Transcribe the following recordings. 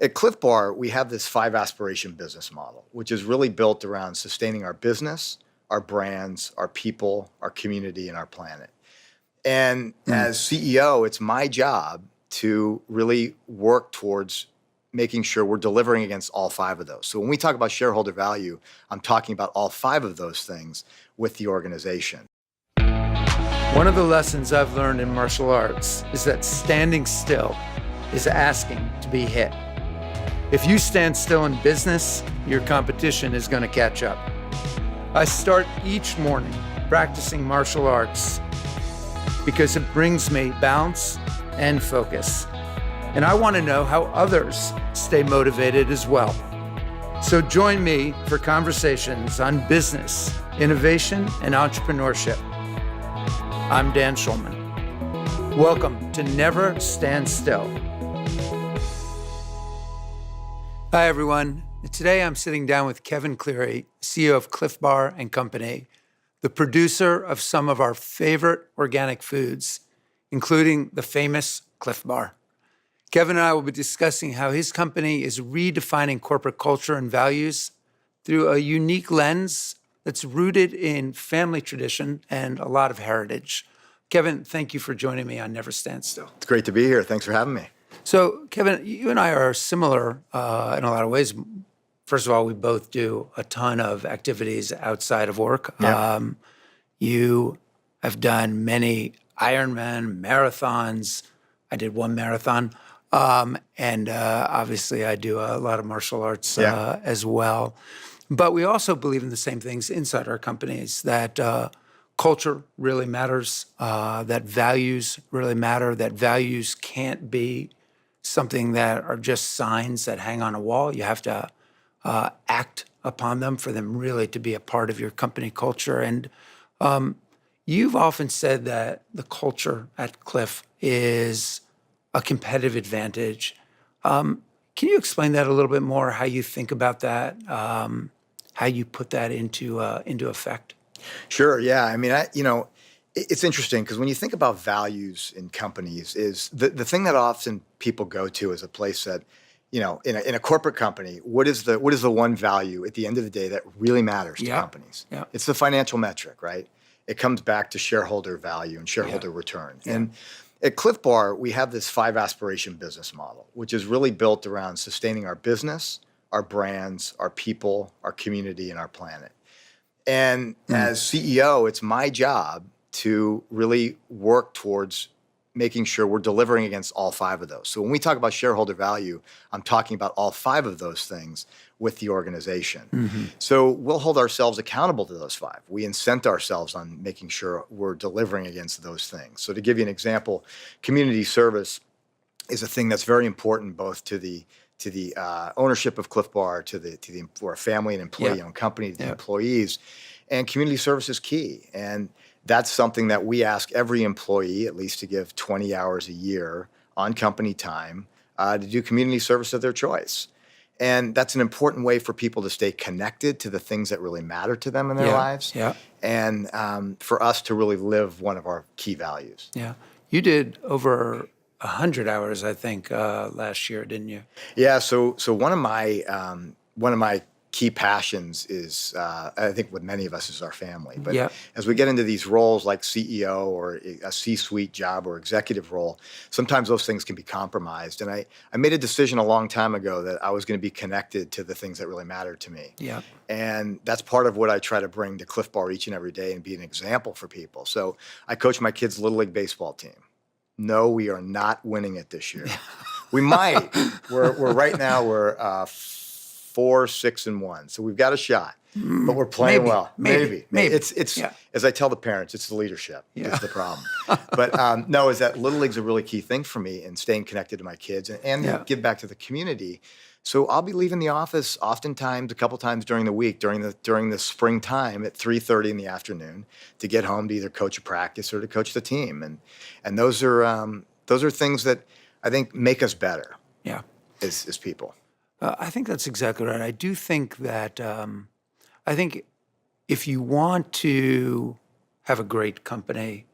At Clif Bar, we have this 5 aspiration business model, which is really built around sustaining our business, our brands, our people, our community, and our planet. And as CEO, it's my job to really work towards making sure we're delivering against all 5 of those. So when we talk about shareholder value, I'm talking about all 5 of those things with the organization. One of the lessons I've learned in martial arts is that standing still is asking to be hit. If you stand still in business, your competition is going to catch up. I start each morning practicing martial arts because it brings me balance and focus. And I want to know how others stay motivated as well. So join me for conversations on business, innovation, and entrepreneurship. I'm Dan Schulman. Welcome to Never Stand Still. Hi, everyone. Today I'm sitting down with Kevin Cleary, CEO of Clif Bar Co, the producer of some of our favorite organic foods, including the famous Clif Bar. Kevin and I will be discussing how his company is redefining corporate culture and values through a unique lens that's rooted in family tradition and a lot of heritage. Kevin, thank you for joining me on Never Stand Still. It's great to be here. Thanks for having me. So, Kevin, you and I are similar in a lot of ways. First of all, we both do a ton of activities outside of work. Yeah. You have done many Ironman marathons. I did one marathon. And obviously, I do a lot of martial arts as well. But we also believe in the same things inside our companies, that culture really matters, that values really matter, that values can't be something that are just signs that hang on a wall. You have to act upon them for them really to be a part of your company culture. And you've often said that the culture at Clif is a competitive advantage. Can you explain that a little bit more, how you think about that, how you put that into effect? Sure. Yeah. I mean, it's interesting because when you think about values in companies, is the thing that often people go to is a place that, in a corporate company, what is the one value at the end of the day that really matters to companies? Yeah. It's the financial metric, right? It comes back to shareholder value and shareholder return. Yeah. And at Clif Bar, we have this 5 aspiration business model, which is really built around sustaining our business, our brands, our people, our community, and our planet. And as CEO, it's my job to really work towards making sure we're delivering against all 5 of those. So when we talk about shareholder value, I'm talking about all 5 of those things with the organization. Mm-hmm. So we'll hold ourselves accountable to those 5. We incent ourselves on making sure we're delivering against those things. So to give you an example, community service is a thing that's very important both to the ownership of Clif Bar, for a family and employee-owned company, to the employees, and community service is key. And that's something that we ask every employee at least to give 20 hours a year on company time to do community service of their choice. And that's an important way for people to stay connected to the things that really matter to them in their lives. Yeah. And for us to really live one of our key values. Yeah. You did over 100 hours, I think, last year, didn't you? Yeah. So one of my key passions is, I think with many of us, is our family. But as we get into these roles like CEO or a C-suite job or executive role, sometimes those things can be compromised. And I made a decision a long time ago that I was going to be connected to the things that really mattered to me. Yeah. And that's part of what I try to bring to Clif Bar each and every day and be an example for people. So I coach my kids' Little League baseball team. No, we are not winning it this year. We might. We're right now, we're 4-6-1. So we've got a shot, but we're playing well. Maybe. It's as I tell the parents, it's the leadership is the problem. But no, is that Little League's a really key thing for me in staying connected to my kids and give back to the community. So I'll be leaving the office oftentimes, a couple times during the week, during the springtime at 3:30 in the afternoon to get home to either coach a practice or to coach the team. And those are things that I think make us better as people. I think that's exactly right. I do think that, I think if you want to have a great company,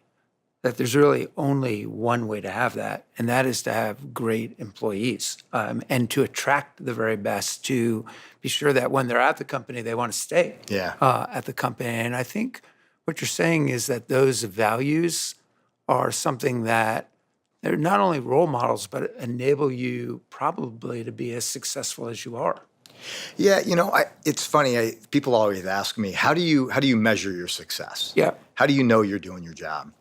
that there's really only one way to have that, and that is to have great employees, and to attract the very best, to be sure that when they're at the company, they want to stay Yeah. at the company. And I think what you're saying is that those values are something that they're not only role models, but enable you probably to be as successful as you are. Yeah, it's funny. People always ask me, how do you measure your success? Yeah. How do you know you're doing your job?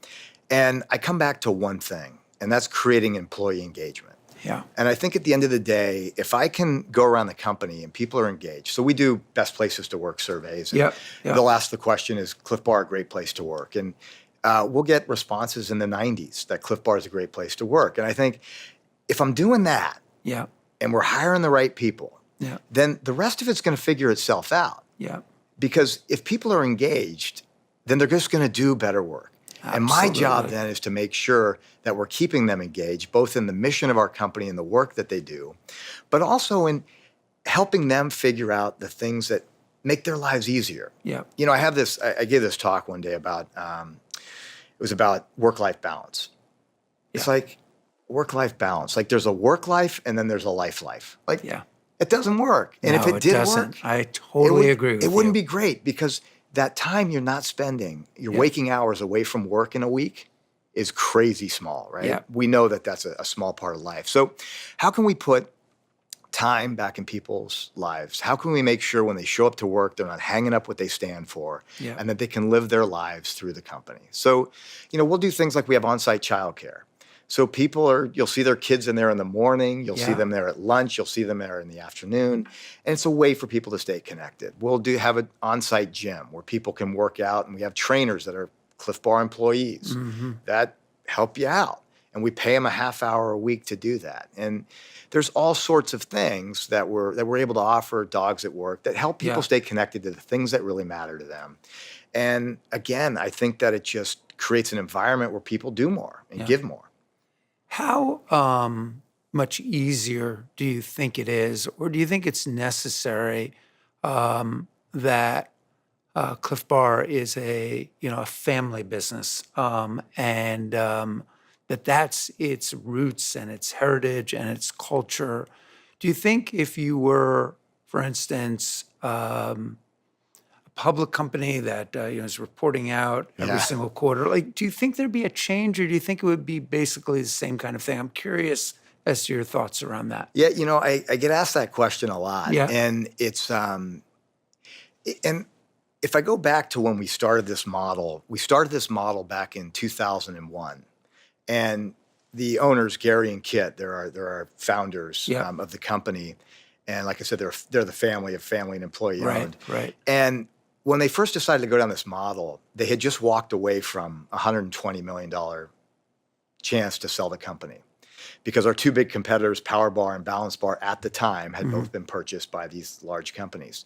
And I come back to one thing, and that's creating employee engagement. Yeah. And I think at the end of the day, if I can go around the company and people are engaged, so we do best places to work surveys. And Yep. Yep. they'll ask the question, is Clif Bar a great place to work? And we'll get responses in the 90s that Clif Bar is a great place to work. And I think if I'm doing that Yeah. and we're hiring the right people, Yeah. then the rest of it's going to figure itself out. Yeah. Because if people are engaged, then they're just going to do better work. And my job Absolutely. then is to make sure that we're keeping them engaged, both in the mission of our company and the work that they do, but also in helping them figure out the things that make their lives easier. Yeah. I gave this talk one day about, it was about work-life balance. It's Yeah. like work-life balance. Like there's a work life and then there's a life. Like Yeah. it doesn't work. And if No, it did doesn't. work, I totally agree with you. it wouldn't be great because that time you're not spending, your Yeah. waking hours away from work in a week is crazy small, right? Yeah. We know that that's a small part of life. So how can we put time back in people's lives? How can we make sure when they show up to work, they're not hanging up what they stand for Yeah. and that they can live their lives through the company? So, we'll do things like we have on-site childcare. So you'll see their kids in there in the morning, you'll see Yeah. them there at lunch, you'll see them there in the afternoon, and it's a way for people to stay connected. We'll have an on-site gym where people can work out, and we have trainers that are Clif Bar employees that help you out, and we pay them a half hour a week to do that. And there's all sorts of things that we're able to offer dogs at work that help people Yeah. stay connected to the things that really matter to them. And again, I think that it just creates an environment where people do more and Yeah. give more. How much easier do you think it is, or do you think it's necessary that Clif Bar is a family business, and that's its roots and its heritage and its culture? Do you think if you were, for instance, public company that is reporting out every Yeah. single quarter, like, do you think there'd be a change, or do you think it would be basically the same kind of thing? I'm curious as to your thoughts around that. Yeah, I get asked that question a lot. Yeah. And it's and if I go back to when we started this model back in 2001. And the owners, Gary and Kit, they're our founders Yeah. of the company. And like I said, they're the family and employee owned. Right. And when they first decided to go down this model, they had just walked away from a $120 million chance to sell the company because our two big competitors, Power Bar and Balance Bar, at the time had both been purchased by these large companies.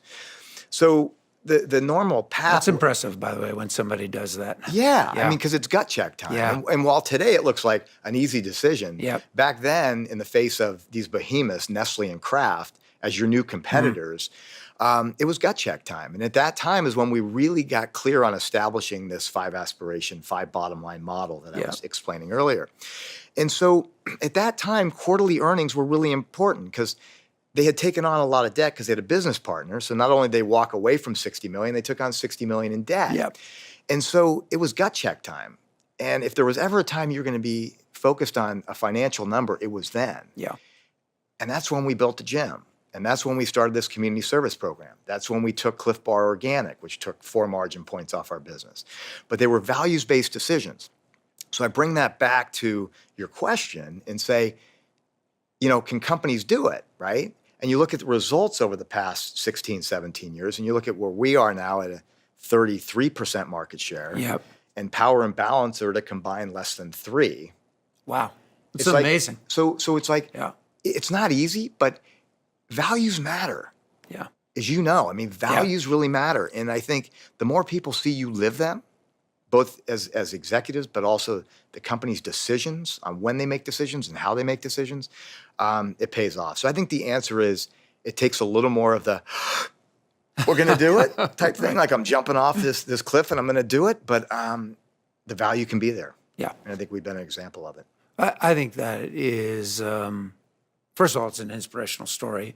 So the normal path. That's impressive, by the way, when somebody does that. Yeah, Yeah. I mean, because it's gut check time. Yeah. And while today it looks like an easy decision, Yep. back then, in the face of these behemoths, Nestle and Kraft, as your new competitors, it was gut check time. And at that time is when we really got clear on establishing this 5 aspiration, 5 bottom line model that I Yeah. was explaining earlier. And so at that time, quarterly earnings were really important because they had taken on a lot of debt because they had a business partner. So not only did they walk away from $60 million, they took on $60 million in debt. Yep. And so it was gut check time. And if there was ever a time you're going to be focused on a financial number, it was then. Yeah. And that's when we built the gym. And that's when we started this community service program. That's when we took Clif Bar Organic, which took 4 margin points off our business. But they were values-based decisions. So I bring that back to your question and say, can companies do it, right? And you look at the results over the past 16, 17 years, and you look at where we are now at a 33% market share. Yep. And Power and Balance are to combine less than 3. Wow. It's like- amazing. So it's like, Yeah. it's not easy, but values matter. Yeah. As you know, I mean, values really matter. And I think the more people see you live them, both as executives, but also the company's decisions on when they make decisions and how they make decisions, it pays off. So I think the answer is it takes a little more of the, we're going to do it type thing. Like I'm jumping off this cliff and I'm going to do it. But the value can be there. Yeah. And I think we've been an example of it. I think that is, first of all, it's an inspirational story.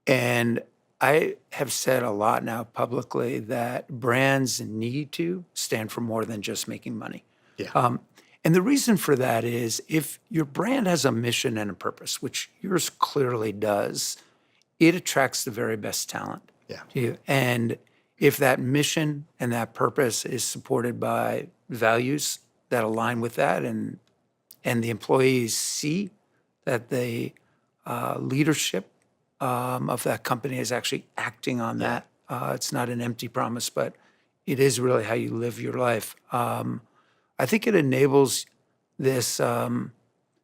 And I have said a lot now publicly that brands need to stand for more than just making money. Yeah. And the reason for that is if your brand has a mission and a purpose, which yours clearly does, it attracts the very best talent Yeah. to you. And if that mission and that purpose is supported by values that align with that, and the employees see that the leadership of that company is actually acting on that, it's not an empty promise, but it is really how you live your life. I think it enables this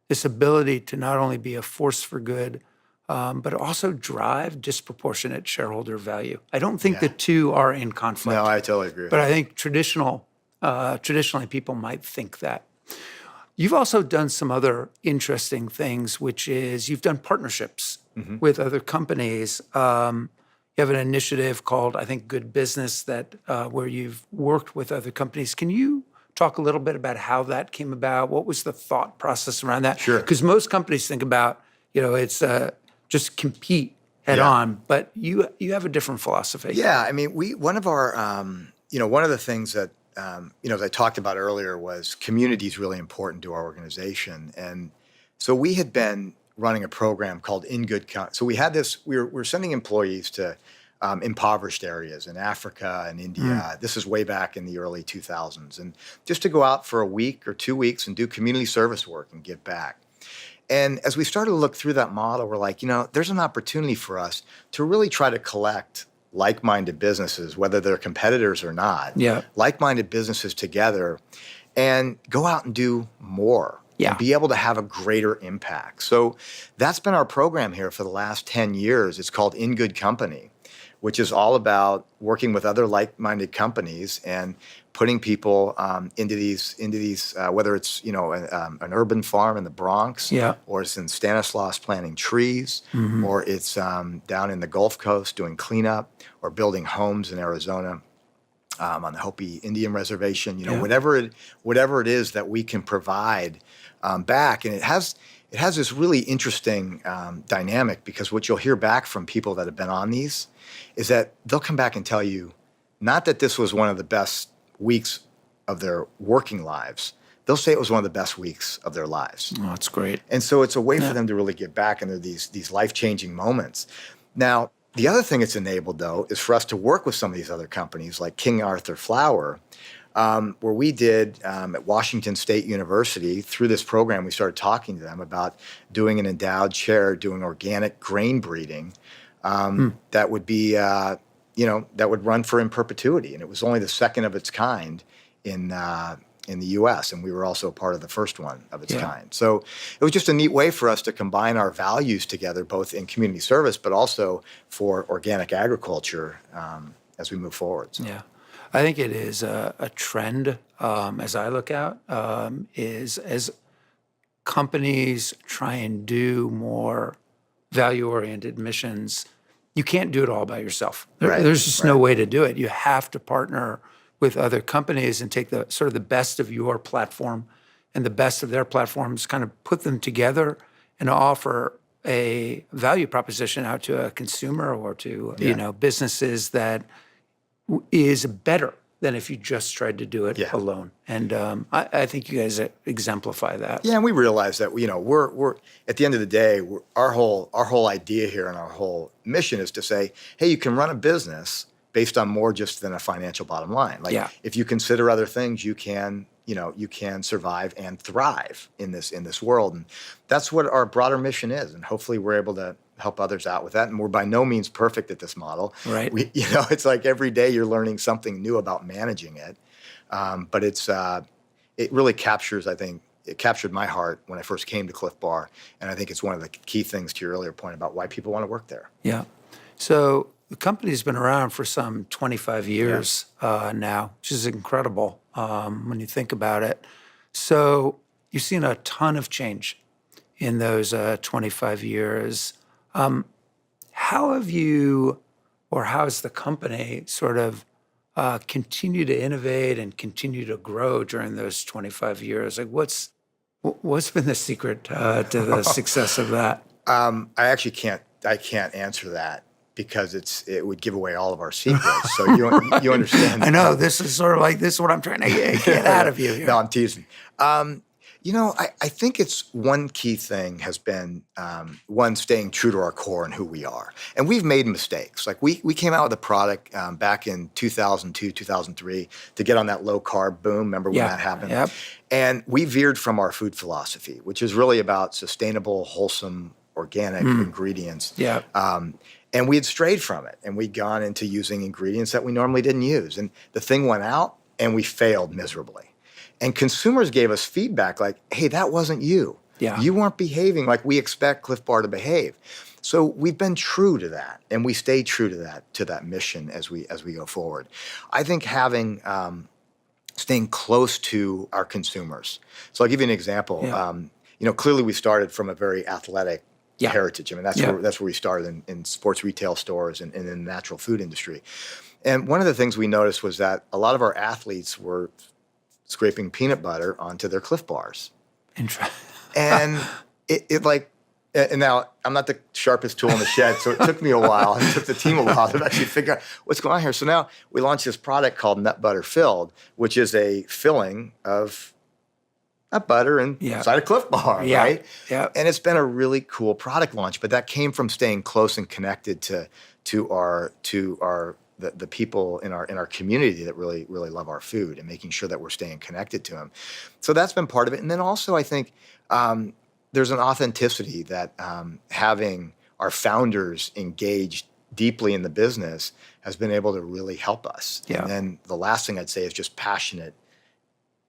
this ability to not only be a force for good, but also drive disproportionate shareholder value. I don't think the two are in conflict. No, I totally agree with But that. I think traditionally people might think that. You've also done some other interesting things, which is you've done partnerships with other companies. You have an initiative called, I think, Good Business that where you've worked with other companies. Can you talk a little bit about how that came about? What was the thought process around that? Sure. Because most companies think about, it's just compete head on, but you have a different philosophy. Yeah, I mean, one of the things that as I talked about earlier was community is really important to our organization, and so we had been running a program called In Good. So we had this. We're sending employees to impoverished areas in Africa and India. This is way back in the early 2000s, and just to go out for a week or 2 weeks and do community service work and give back. And as we started to look through that model, we're like, there's an opportunity for us to really try to collect like-minded businesses, whether they're competitors or not, like-minded businesses together and go out and do more and be able to have a greater impact. So that's been our program here for the last 10 years. It's called In Good Company, which is all about working with other like-minded companies and putting people into these whether it's an urban farm in the Bronx, or it's in Stanislaus planting trees, or it's down in the Gulf Coast doing cleanup, or building homes in Arizona on the Hopi Indian Reservation. Whatever it is that we can provide back, and it has this really interesting dynamic, because what you'll hear back from people that have been on these is that they'll come back and tell you not that this was one of the best weeks of their working lives. They'll say it was one of the best weeks of their lives. Oh, that's great. And so it's a way for them to really give back, and they're these life-changing moments. Now, the other thing it's enabled, though, is for us to work with some of these other companies like King Arthur Flour, where we did at Washington State University. Through this program, we started talking to them about doing an endowed chair, doing organic grain breeding that would be, that would run for in perpetuity. And it was only the second of its kind in the U.S., and we were also a part of the first one of its kind. So it was just a neat way for us to combine our values together, both in community service, but also for organic agriculture as we move forward. So. Yeah. I think it is a trend as I look out, is as companies try and do more value-oriented missions, you can't do it all by yourself. There's just no way to do it. You have to partner with other companies and take the sort of the best of your platform and the best of their platforms, kind of put them together and offer a value proposition out to a consumer or to businesses that is better than if you just tried to do it alone. And I think you guys exemplify that. Yeah, and we realize that we're at the end of the day, our whole idea here and our whole mission is to say, hey, you can run a business based on more just than a financial bottom line. Like if you consider other things, you can survive and thrive in this world. And that's what our broader mission is. And hopefully we're able to help others out with that. And we're by no means perfect at this model. Right. It's like every day you're learning something new about managing it. But it really captures, I think, it captured my heart when I first came to Clif Bar. And I think it's one of the key things to your earlier point about why people want to work there. Yeah. So the company's been around for some 25 years now, which is incredible when you think about it. So you've seen a ton of change in those 25 years. How have you, or how has the company sort of continue to innovate and continue to grow during those 25 years? Like, what's been the secret to the success of that? I actually can't answer that because it would give away all of our secrets. So you understand. I know this is sort of like this is what I'm trying to get out of you here. No, I'm teasing. I think it's one key thing has been one, staying true to our core and who we are. And we've made mistakes. Like we came out with a product back in 2002, 2003 to get on that low carb boom. Remember when that happened? Yep. And we veered from our food philosophy, which is really about sustainable, wholesome, organic ingredients. Yeah. And we had strayed from it, and we'd gone into using ingredients that we normally didn't use. And the thing went out, and we failed miserably. And consumers gave us feedback like, hey, that wasn't you. Yeah. You weren't behaving like we expect Clif Bar to behave. So we've been true to that, and we stay true to that mission as we go forward. I think staying close to our consumers. So I'll give you an example. Yeah. Clearly we started from a very athletic heritage. I mean, that's where we started in sports retail stores and in the natural food industry. And one of the things we noticed was that a lot of our athletes were scraping peanut butter onto their Clif Bars. And and now I'm not the sharpest tool in the shed, so it took me a while. It took the team a while to actually figure out what's going on here. So now we launched this product called Nut Butter Filled, which is a filling of nut butter inside a Clif Bar, right? Yeah. And it's been a really cool product launch, but that came from staying close and connected to the people in our community that really love our food and making sure that we're staying connected to them. So that's been part of it. And then also I think there's an authenticity that having our founders engaged deeply in the business has been able to really help us. Yeah. And then the last thing I'd say is just passionate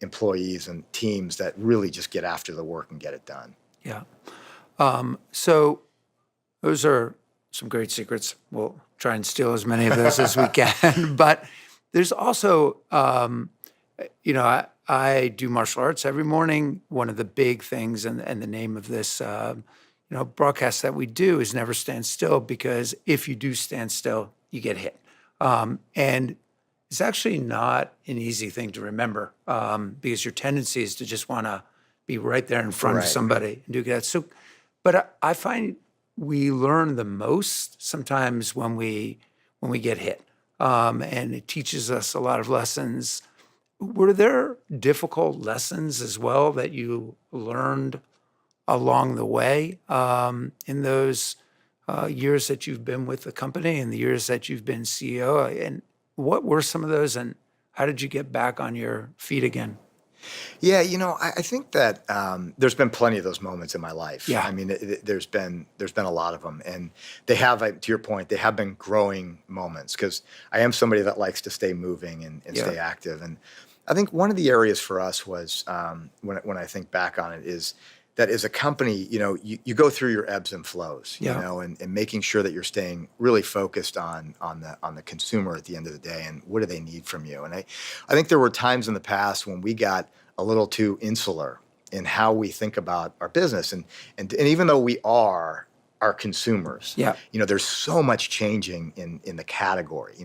employees and teams that really just get after the work and get it done. Yeah. So those are some great secrets. We'll try and steal as many of those as we can. But there's also, I do martial arts every morning. One of the big things and the name of this, broadcast that we do is never stand still, because if you do stand still, you get hit. And it's actually not an easy thing to remember because your tendency is to just want to be right there in front of somebody and do that. So, but I find we learn the most sometimes when we get hit, and it teaches us a lot of lessons. Were there difficult lessons as well that you learned along the way in those years that you've been with the company and the years that you've been CEO? And what were some of those, and how did you get back on your feet again? Yeah, I think that there's been plenty of those moments in my life. Yeah. I mean, there's been a lot of them, and they have, to your point, they have been growing moments because I am somebody that likes to stay moving and stay active. And I think one of the areas for us was when I think back on it is that as a company, you go through your ebbs and flows, and making sure that you're staying really focused on the consumer at the end of the day and what do they need from you. And I think there were times in the past when we got a little too insular in how we think about our business. And even though we are our consumers, there's so much changing in the category,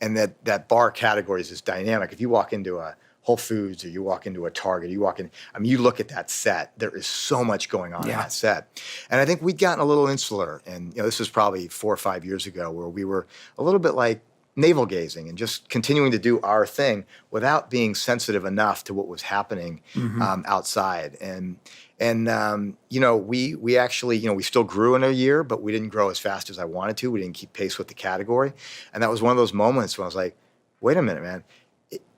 and that bar category is dynamic. If you walk into a Whole Foods or you walk into a Target, you look at that set, there is so much going on in that set. And I think we'd gotten a little insular, and this was probably 4 or 5 years ago, where we were a little bit like navel gazing and just continuing to do our thing without being sensitive enough to what was happening outside. And we actually, we still grew in a year, but we didn't grow as fast as I wanted to. We didn't keep pace with the category. And that was one of those moments when I was like, wait a minute, man.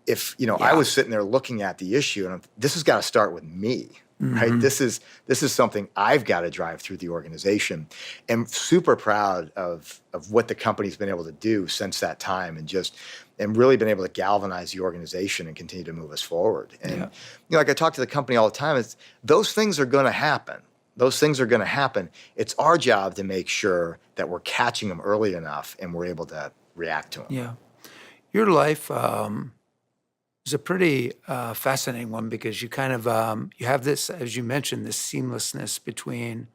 If, I was sitting there looking at the issue and this has got to start with me, right? This is something I've got to drive through the organization. And super proud of what the company's been able to do since that time and really been able to galvanize the organization and continue to move us forward. And, like I talk to the company all the time, those things are going to happen. Those things are going to happen. It's our job to make sure that we're catching them early enough and we're able to react to them. Yeah. Your life is a pretty fascinating one because you kind of, you have this, as you mentioned, this seamlessness between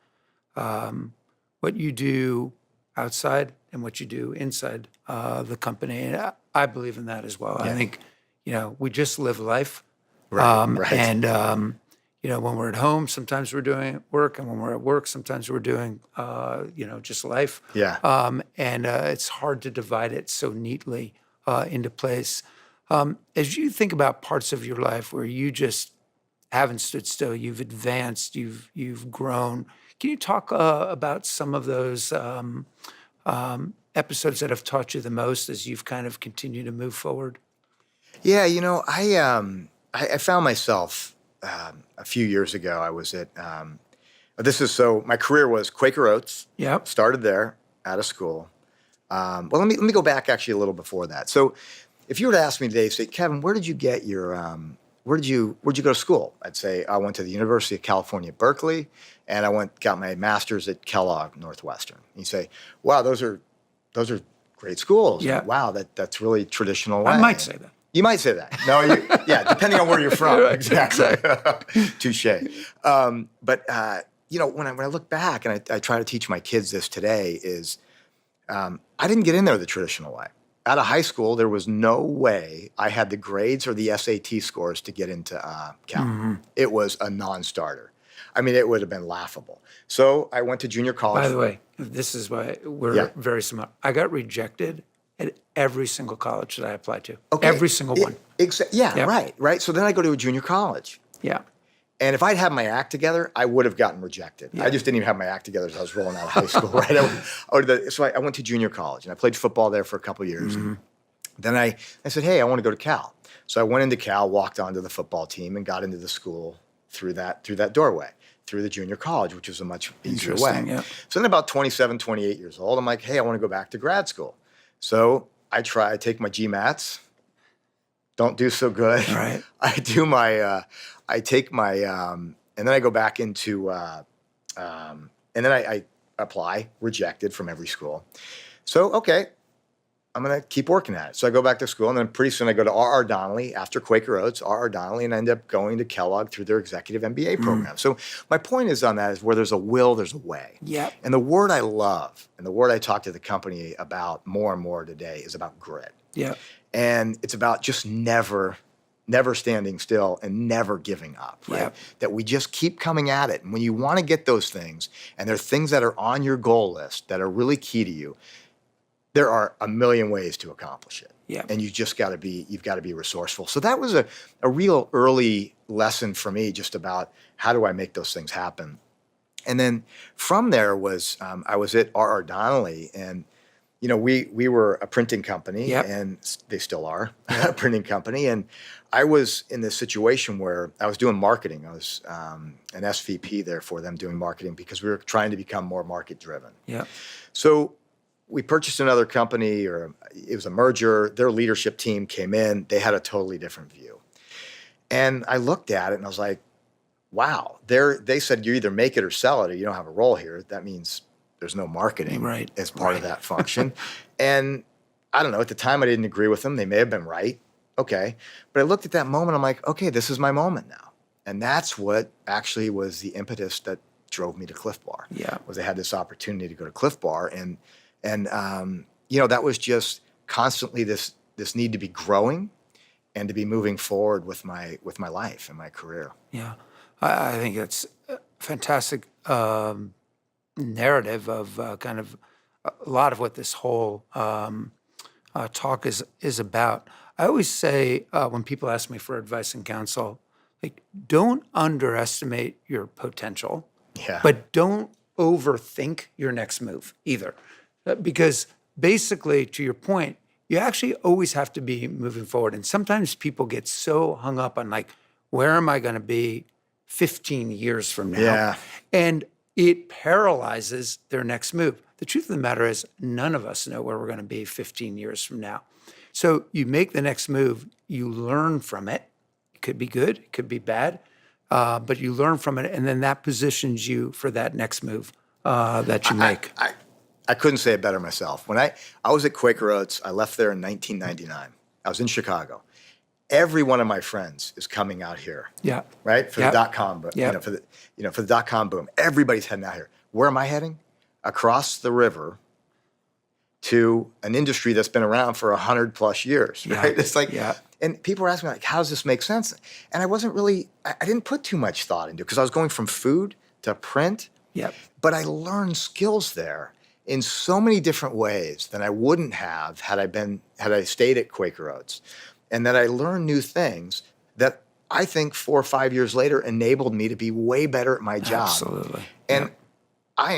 what you do outside and what you do inside the company. And I believe in that as well. I think, we just live life. Right. When we're at home, sometimes we're doing work, and when we're at work, sometimes we're doing, just life. Yeah. And it's hard to divide it so neatly into place. As you think about parts of your life where you just haven't stood still, you've advanced, you've grown. Can you talk about some of those episodes that have taught you the most as you've kind of continued to move forward? Yeah, I found myself a few years ago. I was at my career was Quaker Oats. Yep. Started there out of school. Well, let me go back actually a little before that. So, if you were to ask me today, say, Kevin, where did you get your where'd you go to school? I'd say I went to the University of California, Berkeley, and I got my master's at Kellogg Northwestern. And you say, wow, those are great schools. Yeah. And wow, that's really traditional way. I might say that. You might say that. No, yeah, depending on where you're from. Right, Exactly. Touche. But when I look back and I try to teach my kids this today is I didn't get in there the traditional way. Out of high school, there was no way I had the grades or the SAT scores to get into Cal. Mm-hmm. It was a non-starter. I mean, it would have been laughable. So I went to junior college. By the way, this is why we're very similar. I got rejected at every single college that I applied to. Okay. Every single one. Right. So then I go to a junior college. Yeah. And if I'd had my act together, I would have gotten rejected. Yeah. I just didn't even have my act together as I was rolling out of high school, right? So I went to junior college, and I played football there for a couple of years. Mm-hmm. Then I said, hey, I want to go to Cal. So I went into Cal, walked onto the football team, and got into the school through that doorway, through the junior college, which was a much easier way. Yeah. So then about 27, 28 years old, I'm like, hey, I want to go back to grad school. So I take my GMATs, don't do so good. Right. And then I go back into, and then I apply, rejected from every school. So, okay, I'm going to keep working at it. So I go back to school, and then pretty soon I go to R.R. Donnelley after Quaker Oats, R.R. Donnelley, and I end up going to Kellogg through their executive MBA program. So my point is on that is where there's a will, there's a way. Yep. And the word I love, and the word I talk to the company about more and more today is about grit. Yeah. And it's about just never standing still and never giving up, right? Yep. That we just keep coming at it. And when you want to get those things, and there are things that are on your goal list that are really key to you, there are a million ways to accomplish it. Yeah. And you've got to be resourceful. So that was a real early lesson for me just about how do I make those things happen. And then from there was, I was at R.R. Donnelley, and we were a printing company, Yep. and they still are a printing company. And I was in this situation where I was doing marketing. I was an SVP there for them doing marketing because we were trying to become more market driven. Yeah. So we purchased another company, or it was a merger. Their leadership team came in. They had a totally different view. And I looked at it and I was like, wow, they said you either make it or sell it, or you don't have a role here. That means there's no marketing as part of that function. And I don't know, at the time I didn't agree with them. They may have been right. Okay. But I looked at that moment, I'm like, okay, this is my moment now. And that's what actually was the impetus that drove me to Clif Bar. Yeah. Was I had this opportunity to go to Clif Bar, and that was just constantly this need to be growing and to be moving forward with my life and my career. Yeah. I think it's a fantastic narrative of kind of a lot of what this whole talk is about. I always say when people ask me for advice and counsel, like, don't underestimate your potential, but don't overthink your next move either. Because basically, to your point, you actually always have to be moving forward. And sometimes people get so hung up on like, where am I going to be 15 years from now? Yeah. And it paralyzes their next move. The truth of the matter is none of us know where we're going to be 15 years from now. So you make the next move, you learn from it. It could be good, it could be bad, but you learn from it, and then that positions you for that next move that you make. I couldn't say it better myself. When I was at Quaker Oats, I left there in 1999. I was in Chicago. Every one of my friends is coming out here. Yeah. Right? For the .com boom. Yeah. For the .com boom. Everybody's heading out here. Where am I heading? Across the river to an industry that's been around for 100+ years, Yeah. right? It's like, Yeah. and people are asking me like, how does this make sense? And I wasn't really, I didn't put too much thought into it because I was going from food to print, Yep. but I learned skills there in so many different ways than I wouldn't have had I stayed at Quaker Oats. And that I learned new things that I think 4 or 5 years later enabled me to be way better at my job. Absolutely. And Yep. I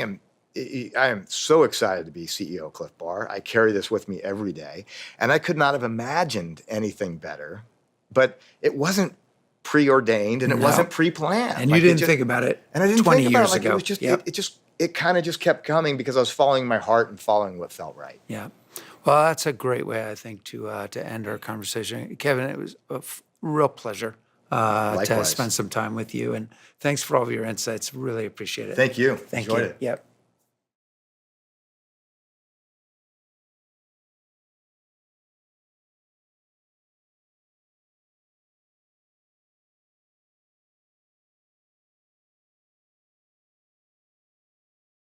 am so excited to be CEO of Clif Bar. I carry this with me every day, and I could not have imagined anything better. But it wasn't preordained, and it No. wasn't pre-planned. And you didn't think about it and I didn't 20 think about years it. Like ago. it was just Yep. it kind of just kept coming because I was following my heart and following what felt right. Yeah. Well, that's a great way, I think, to end our conversation. Kevin, it was a real pleasure to Likewise. spend some time with you. And thanks for all of your insights. Really appreciate it. Thank you. Thank Enjoyed you. it. Yep.